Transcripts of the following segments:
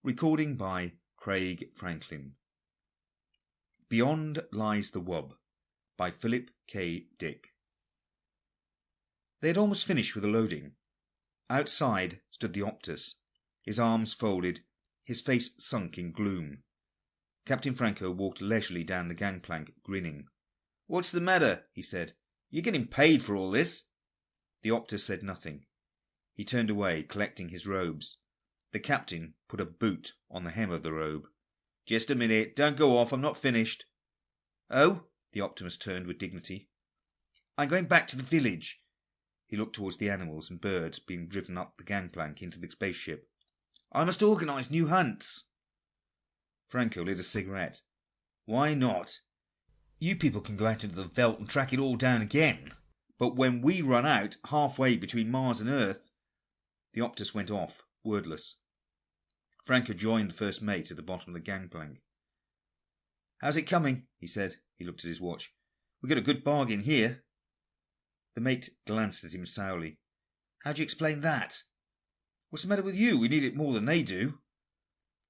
Recording by Craig Franklin. Beyond Lies the Wub by Philip K. Dick. They had almost finished with the loading. Outside stood the Optus, his arms folded, his face sunk in gloom. Captain Franco walked leisurely down the gangplank, grinning. "What's the matter?" he said. "You're getting paid for all this." The Optus said nothing. He turned away, collecting his robes. The captain put a boot on the hem of the robe. "Just a minute, don't go off, I'm not finished." "Oh?" The Optimist turned with dignity. "I'm going back to the village." He looked towards the animals and birds being driven up the gangplank into the spaceship. "I must organise new hunts." Franco lit a cigarette. "Why not? You people can go out into the veldt and track it all down again. But when we run out halfway between Mars and Earth..." The Optus went off, wordless. Franco joined the first mate at the bottom of the gangplank. "How's it coming?" he said. He looked at his watch. "We got a good bargain here." The mate glanced at him sourly. "How do you explain that?" "What's the matter with you? We need it more than they do."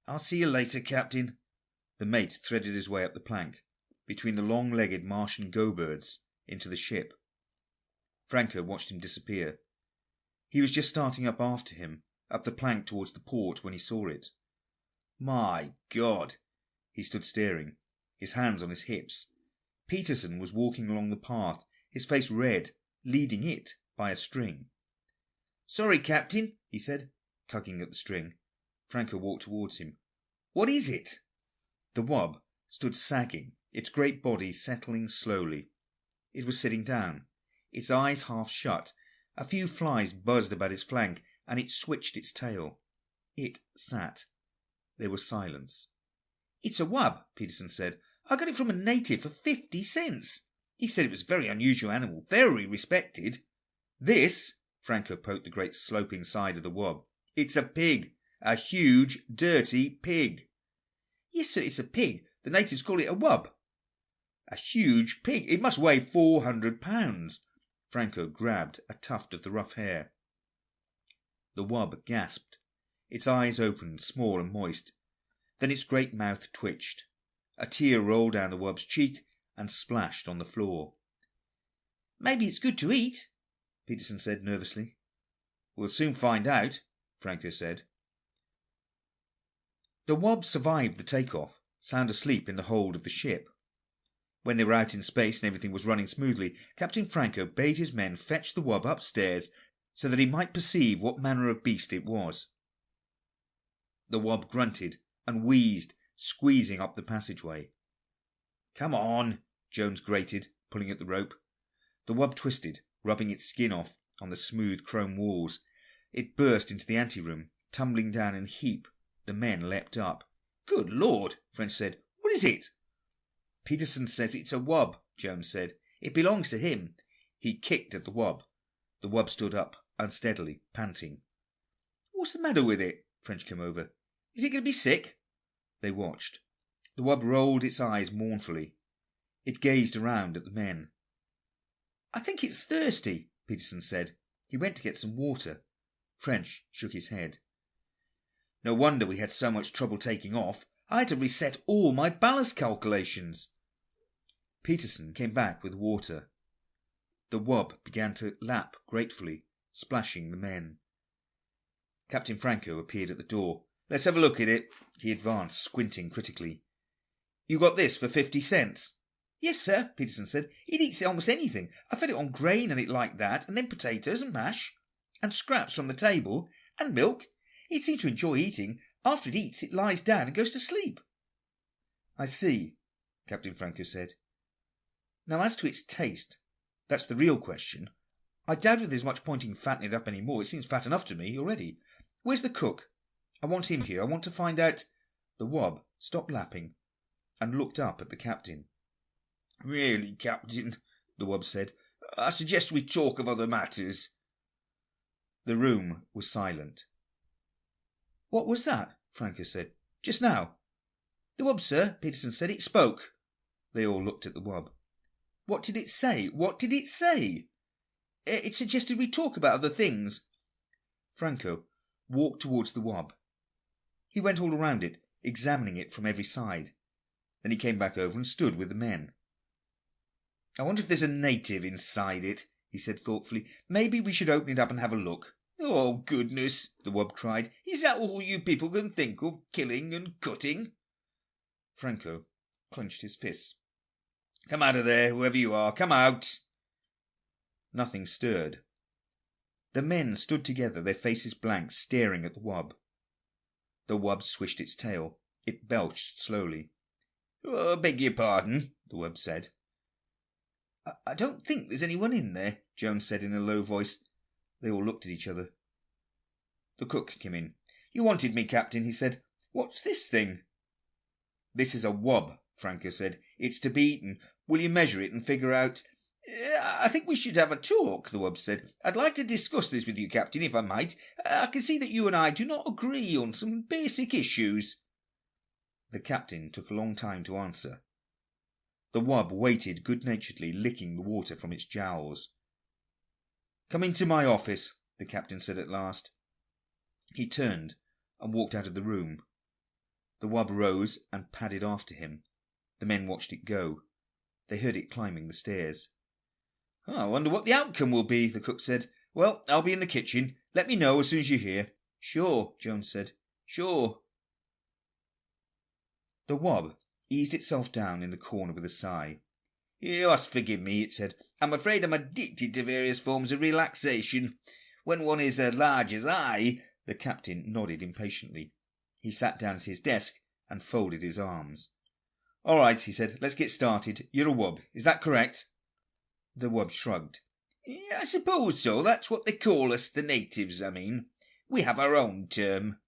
"I'll see you later, Captain." The mate threaded his way up the plank, between the long-legged Martian go-birds, into the ship. Franco watched him disappear. He was just starting up after him, up the plank towards the port, when he saw it. My God! He stood staring, his hands on his hips. Peterson was walking along the path, his face red, leading it by a string. "Sorry, Captain," he said, tugging at the string. Franco walked towards him. "What is it?" The wub stood sagging, its great body settling slowly. It was sitting down, its eyes half shut. A few flies buzzed about its flank, and it switched its tail. It sat. There was silence. "It's a wub," Peterson said. "I got it from a native for 50 cents. He said it was a very unusual animal, very respected." "This," Franco poked the great sloping side of the wub. "It's a pig. A huge, dirty pig." "Yes, sir, it's a pig. The natives call it a wub." "A huge pig. It must weigh 400 pounds. Franco grabbed a tuft of the rough hair. The wub gasped. Its eyes opened, small and moist. Then its great mouth twitched. A tear rolled down the wub's cheek and splashed on the floor. "Maybe it's good to eat," Peterson said nervously. "We'll soon find out," Franco said. The wub survived the takeoff, sound asleep in the hold of the ship. When they were out in space and everything was running smoothly, Captain Franco bade his men fetch the wub upstairs so that he might perceive what manner of beast it was. The wub grunted and wheezed, squeezing up the passageway. "Come on," Jones grated, pulling at the rope. The wub twisted, rubbing its skin off on the smooth chrome walls. It burst into the anteroom, tumbling down in a heap. The men leapt up. "Good Lord," French said. "What is it?" "Peterson says it's a wub," Jones said. "It belongs to him." He kicked at the wub. The wub stood up, unsteadily, panting. "What's the matter with it?" French came over. "Is it going to be sick?" They watched. The wub rolled its eyes mournfully. It gazed around at the men. "I think it's thirsty," Peterson said. He went to get some water. French shook his head. "No wonder we had so much trouble taking off. I had to reset all my ballast calculations." Peterson came back with water. The wub began to lap gratefully, splashing the men. Captain Franco appeared at the door. "Let's have a look at it." He advanced, squinting critically. "You got this for 50 cents?" "Yes, sir," Peterson said. "It eats almost anything. I fed it on grain and it liked that, and then potatoes and mash, and scraps from the table, and milk. It seems to enjoy eating. After it eats it lies down and goes to sleep." "I see," Captain Franco said. "Now as to its taste, that's the real question. I doubt if there's much point in fattening it up any more. It seems fat enough to me already. Where's the cook? I want him here. I want to find out..." The wub stopped lapping and looked up at the captain. "Really, Captain," the wub said, "I suggest we talk of other matters." The room was silent. "What was that?" Franco said. "Just now?" "The wub, sir," Peterson said. "It spoke." They all looked at the wub. "What did it say? What did it say?" "It suggested we talk about other things." Franco walked towards the wub. He went all around it, examining it from every side. Then he came back over and stood with the men. "I wonder if there's a native inside it," he said thoughtfully. "Maybe we should open it up and have a look." "Oh, goodness," the wub cried. "Is that all you people can think of, killing and cutting?" Franco clenched his fists. "Come out of there, whoever you are, come out!" Nothing stirred. The men stood together, their faces blank, staring at the wub. The wub swished its tail. It belched slowly. "Oh, beg your pardon," the wub said. I don't think there's anyone in there," Jones said in a low voice. They all looked at each other. The cook came in. "You wanted me, Captain," he said. "What's this thing?" "This is a wub," Franco said. "It's to be eaten. Will you measure it and figure out—" "I think we should have a talk," the wub said. "I'd like to discuss this with you, Captain, if I might. I can see that you and I do not agree on some basic issues." The captain took a long time to answer. The wub waited good-naturedly, licking the water from its jowls. "Come into my office," the captain said at last. He turned and walked out of the room. The wub rose and padded after him. The men watched it go. They heard it climbing the stairs. "I wonder what the outcome will be," the cook said. "Well, I'll be in the kitchen. Let me know as soon as you're here." "Sure," Jones said. "Sure." The wub eased itself down in the corner with a sigh. "You must forgive me," it said. "I'm afraid I'm addicted to various forms of relaxation. When one is as large as I—" The captain nodded impatiently. He sat down at his desk and folded his arms. "All right," he said. "Let's get started. You're a wub. Is that correct?" The wub shrugged. "I suppose so. That's what they call us, the natives, I mean. We have our own term."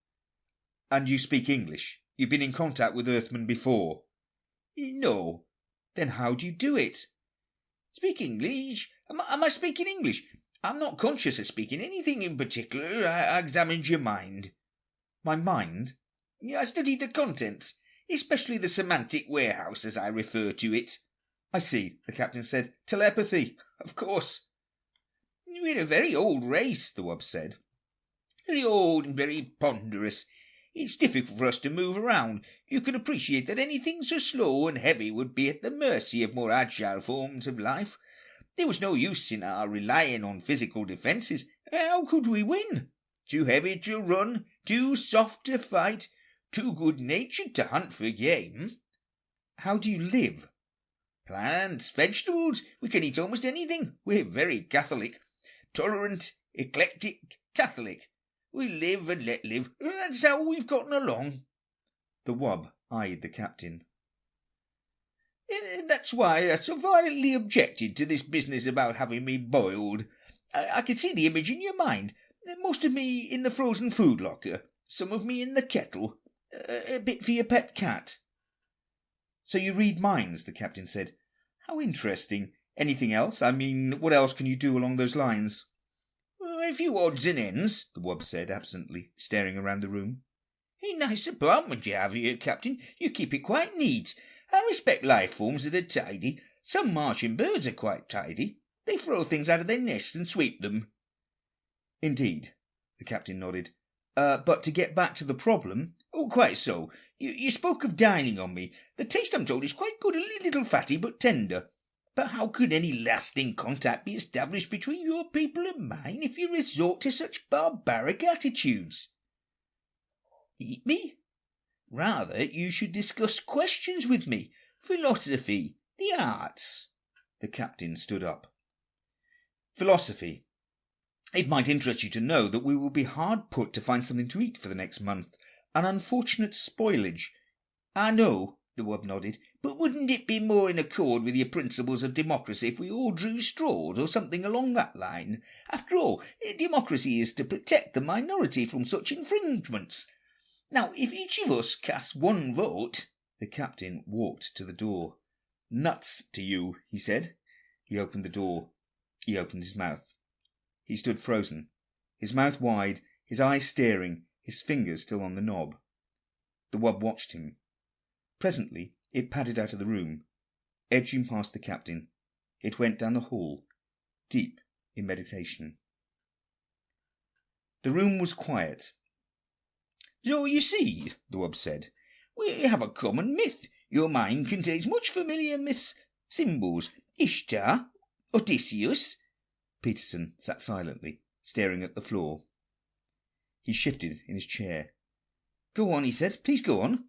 "And you speak English? You've been in contact with Earthmen before?" "No." "Then how do you do it?" "Speak English? Am I speaking English? I'm not conscious of speaking anything in particular. I examined your mind." "My mind?" "I studied the contents, especially the semantic warehouse, as I refer to it." "I see," the captain said. "Telepathy, of course." "We're a very old race," the wub said. "Very old and very ponderous. It's difficult for us to move around. You can appreciate that anything so slow and heavy would be at the mercy of more agile forms of life. There was no use in our relying on physical defences. How could we win? Too heavy to run, too soft to fight, too good-natured to hunt for game." "How do you live?" "Plants, vegetables. We can eat almost anything. We're very Catholic. Tolerant, eclectic, Catholic. We live and let live. That's how we've gotten along." The wub eyed the captain. "That's why I so violently objected to this business about having me boiled. I can see the image in your mind. Most of me in the frozen food locker. Some of me in the kettle. A bit for your pet cat." "So you read minds," the captain said. "How interesting. Anything else? I mean, what else can you do along those lines?" "A few odds and ends," the wub said absently, staring around the room. "A nice apartment you have here, Captain. You keep it quite neat. I respect life forms that are tidy. Some Martian birds are quite tidy. They throw things out of their nests and sweep them." "Indeed," the captain nodded. "But to get back to the problem—" "Oh, quite so. You spoke of dining on me. The taste, I'm told, is quite good, a little fatty but tender. But how could any lasting contact be established between your people and mine if you resort to such barbaric attitudes?" "Eat me? Rather, you should discuss questions with me. Philosophy, the arts." The captain stood up. "Philosophy. It might interest you to know that we will be hard put to find something to eat for the next month. An unfortunate spoilage." "I know," the wub nodded. "But wouldn't it be more in accord with your principles of democracy if we all drew straws, or something along that line? After all, democracy is to protect the minority from such infringements. Now, if each of us casts one vote—" The captain walked to the door. "Nuts to you," he said. He opened the door. He opened his mouth. He stood frozen, his mouth wide, his eyes staring, his fingers still on the knob. The wub watched him. Presently it padded out of the room, edging past the captain. It went down the hall, deep in meditation. The room was quiet. So you see, the wub said, we have a common myth. Your mind contains much familiar myths, symbols. Ishtar, Odysseus. Peterson sat silently, staring at the floor. He shifted in his chair. Go on, he said. Please go on.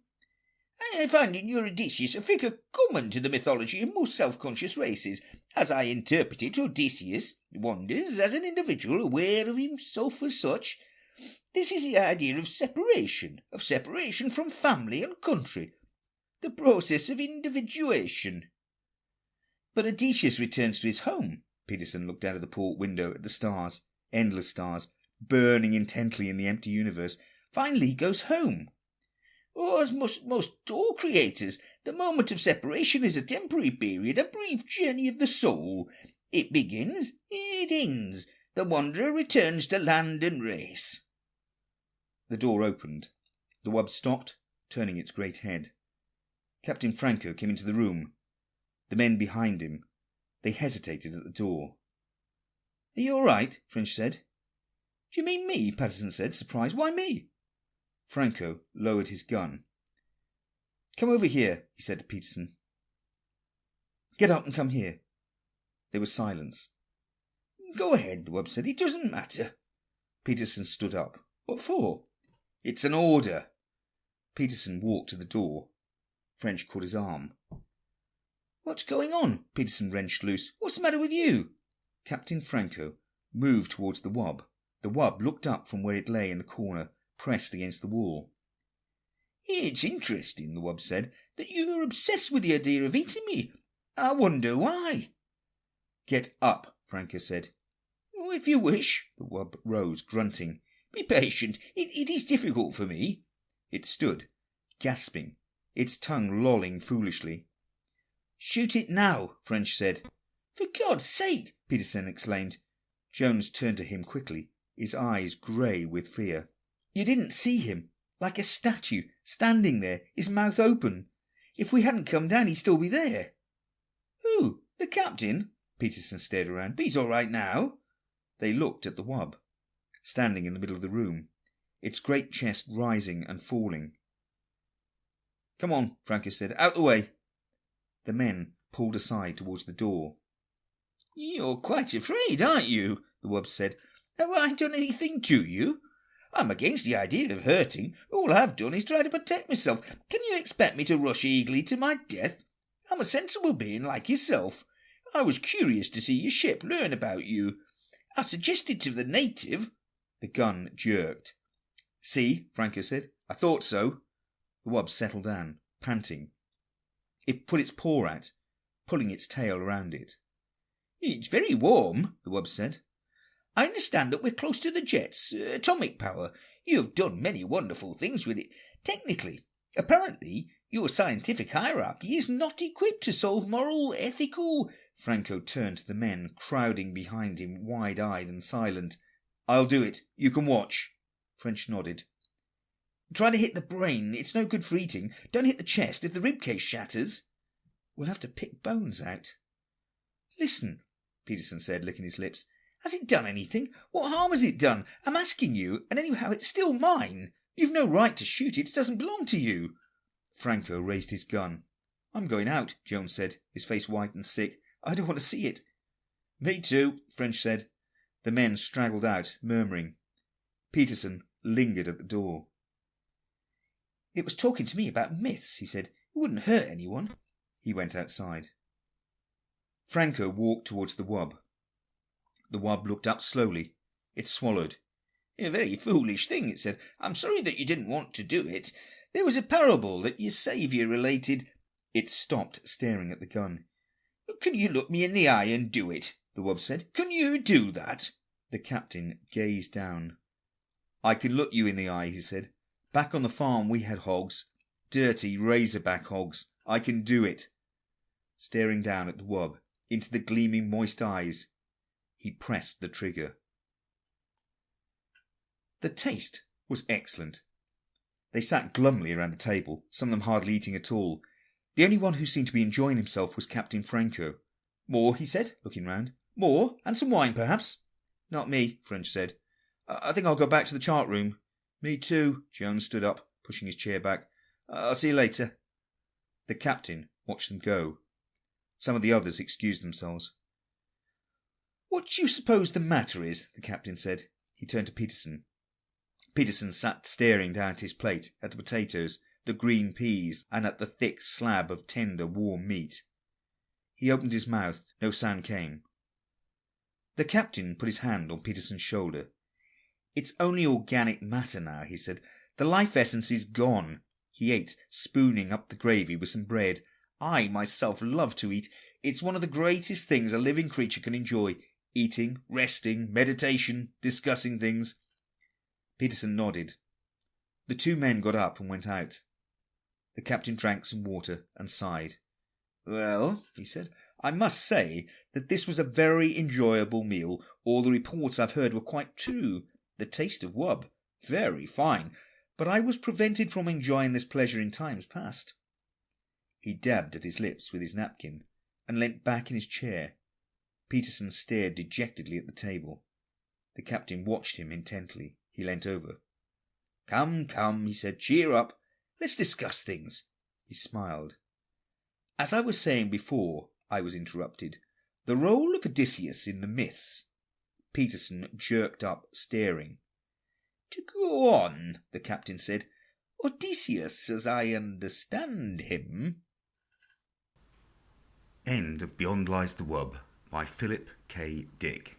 I find in your Odysseus a figure common to the mythology of most self-conscious races. As I interpret it, Odysseus wanders as an individual aware of himself as such. This is the idea of separation from family and country, the process of individuation. But Odysseus returns to his home. Peterson looked out of the port window at the stars, endless stars, burning intently in the empty universe. Finally he goes home. Or as most all creators, the moment of separation is a temporary period, a brief journey of the soul. It begins, it ends. The wanderer returns to land and race. The door opened. The wub stopped, turning its great head. Captain Franco came into the room. The men behind him. They hesitated at the door. "Are you all right?" French said. "Do you mean me?" Patterson said, surprised. "Why me?" Franco lowered his gun. "Come over here," he said to Peterson. "Get up and come here." There was silence. "Go ahead," the wub said. "It doesn't matter." Peterson stood up. "What for?" "It's an order." Peterson walked to the door. French caught his arm. "What's going on?" Peterson wrenched loose. "What's the matter with you?" Captain Franco moved towards the wub. The wub looked up from where it lay in the corner, pressed against the wall. "It's interesting," the wub said, "that you're obsessed with the idea of eating me. I wonder why." "Get up," Franco said. "If you wish." The wub rose, grunting. "Be patient. It is difficult for me." It stood, gasping, its tongue lolling foolishly. "Shoot it now," French said. "For God's sake!" Peterson exclaimed. Jones turned to him quickly, his eyes grey with fear. "You didn't see him, like a statue, standing there, his mouth open. If we hadn't come down he'd still be there." "Who? The captain?" Peterson stared around. "But he's all right now." They looked at the wub, standing in the middle of the room, its great chest rising and falling. "Come on," Franco said. "Out the way." The men pulled aside towards the door. "You're quite afraid, aren't you?" the wub said. "Have I done anything to you? I'm against the idea of hurting. All I've done is try to protect myself. Can you expect me to rush eagerly to my death? I'm a sensible being like yourself. I was curious to see your ship, learn about you. I suggested to the native—" The gun jerked. "See," Franco said. "I thought so." The wub settled down, panting. It put its paw out, pulling its tail around it. "It's very warm," the wub said. "I understand that we're close to the jets, atomic power. You have done many wonderful things with it. Technically, apparently, your scientific hierarchy is not equipped to solve moral, ethical—" Franco turned to the men crowding behind him, wide-eyed and silent. "I'll do it. You can watch." French nodded. "Try to hit the brain. It's no good for eating. Don't hit the chest. If the ribcage shatters, we'll have to pick bones out." "Listen," Peterson said, licking his lips. "Has it done anything? What harm has it done? I'm asking you, and anyhow it's still mine. You've no right to shoot it. It doesn't belong to you." Franco raised his gun. "I'm going out," Jones said, his face white and sick. "I don't want to see it." "Me too," French said. The men straggled out, murmuring. Peterson lingered at the door. "It was talking to me about myths," he said. "It wouldn't hurt anyone." He went outside. Franco walked towards the wub. The wub looked up slowly. It swallowed. "A very foolish thing," it said. "I'm sorry that you didn't want to do it. There was a parable that your saviour related—" It stopped, staring at the gun. "Can you look me in the eye and do it?" the wub said. "Can you do that?" The captain gazed down. "I can look you in the eye," he said. "Back on the farm we had hogs. Dirty razorback hogs. I can do it." Staring down at the wub, into the gleaming moist eyes, he pressed the trigger. The taste was excellent. They sat glumly around the table, some of them hardly eating at all. The only one who seemed to be enjoying himself was Captain Franco. "More?" he said, looking round. "More? And some wine, perhaps?" "Not me," French said. "I think I'll go back to the chart room." Me too. Jones stood up, pushing his chair back. I'll see you later. The captain watched them go. Some of the others excused themselves. What do you suppose the matter is? The captain said. He turned to Peterson. Peterson sat staring down at his plate, at the potatoes, the green peas, and at the thick slab of tender, warm meat. He opened his mouth. No sound came. The captain put his hand on Peterson's shoulder. It's only organic matter now, he said. The life essence is gone. He ate, spooning up the gravy with some bread. I myself love to eat. It's one of the greatest things a living creature can enjoy. Eating, resting, meditation, discussing things. Peterson nodded. The two men got up and went out. The captain drank some water and sighed. Well, he said, I must say that this was a very enjoyable meal. All the reports I've heard were quite true. The taste of wub, very fine, but I was prevented from enjoying this pleasure in times past. He dabbed at his lips with his napkin and leant back in his chair. Peterson stared dejectedly at the table. The captain watched him intently. He leant over. Come, come, he said, cheer up. Let's discuss things. He smiled. As I was saying before, I was interrupted. The role of Odysseus in the myths. Peterson jerked up, staring. To go on, the captain said. Odysseus, as I understand him. End of Beyond Lies the Wub by Philip K. Dick.